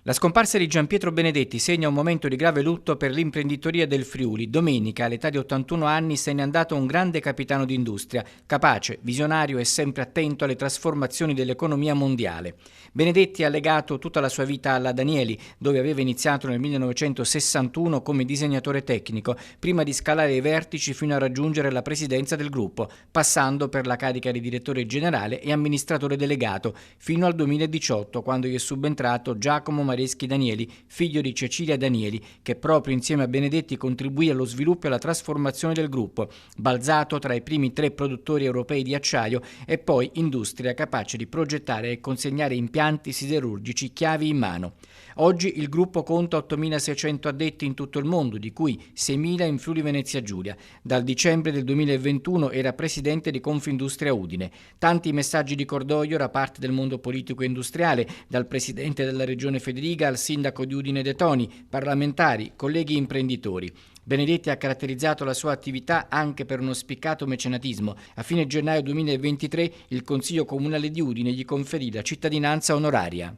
La scomparsa di Gianpietro Benedetti segna un momento di grave lutto per l'imprenditoria del Friuli. Domenica, all'età di 81 anni, se n'è andato un grande capitano d'industria, capace, visionario e sempre attento alle trasformazioni dell'economia mondiale. Benedetti ha legato tutta la sua vita alla Danieli, dove aveva iniziato nel 1961 come disegnatore tecnico, prima di scalare i vertici fino a raggiungere la presidenza del gruppo, passando per la carica di direttore generale e amministratore delegato, fino al 2018, quando gli è subentrato Giacomo Mareschi Danieli, figlio di Cecilia Danieli, che proprio insieme a Benedetti contribuì allo sviluppo e alla trasformazione del gruppo, balzato tra i primi 3 produttori europei di acciaio e poi industria capace di progettare e consegnare impianti siderurgici chiavi in mano. Oggi il gruppo conta 8.600 addetti in tutto il mondo, di cui 6.000 in Friuli Venezia Giulia. Dal dicembre del 2021 era presidente di Confindustria Udine. Tanti messaggi di cordoglio da parte del mondo politico e industriale, dal presidente della regione Federica al sindaco di Udine De Toni, parlamentari, colleghi imprenditori. Benedetti ha caratterizzato la sua attività anche per uno spiccato mecenatismo. A fine gennaio 2023 il Consiglio Comunale di Udine gli conferì la cittadinanza onoraria.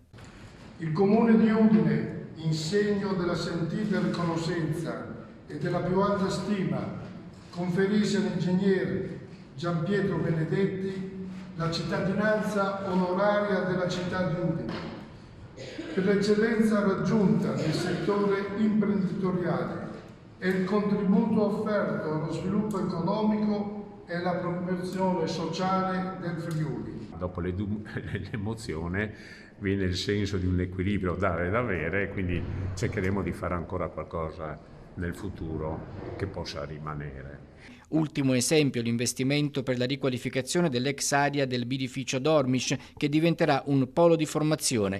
Il Comune di Udine, in segno della sentita riconoscenza e della più alta stima, conferisce all'ingegnere Gianpietro Benedetti la cittadinanza onoraria della città di Udine per l'eccellenza raggiunta nel settore imprenditoriale e il contributo offerto allo sviluppo economico e alla promozione sociale del Friuli. Dopo l'emozione viene il senso di un equilibrio dare ed avere, quindi cercheremo di fare ancora qualcosa nel futuro che possa rimanere. Ultimo esempio l'investimento per la riqualificazione dell'ex area del birrificio Dormish, che diventerà un polo di formazione.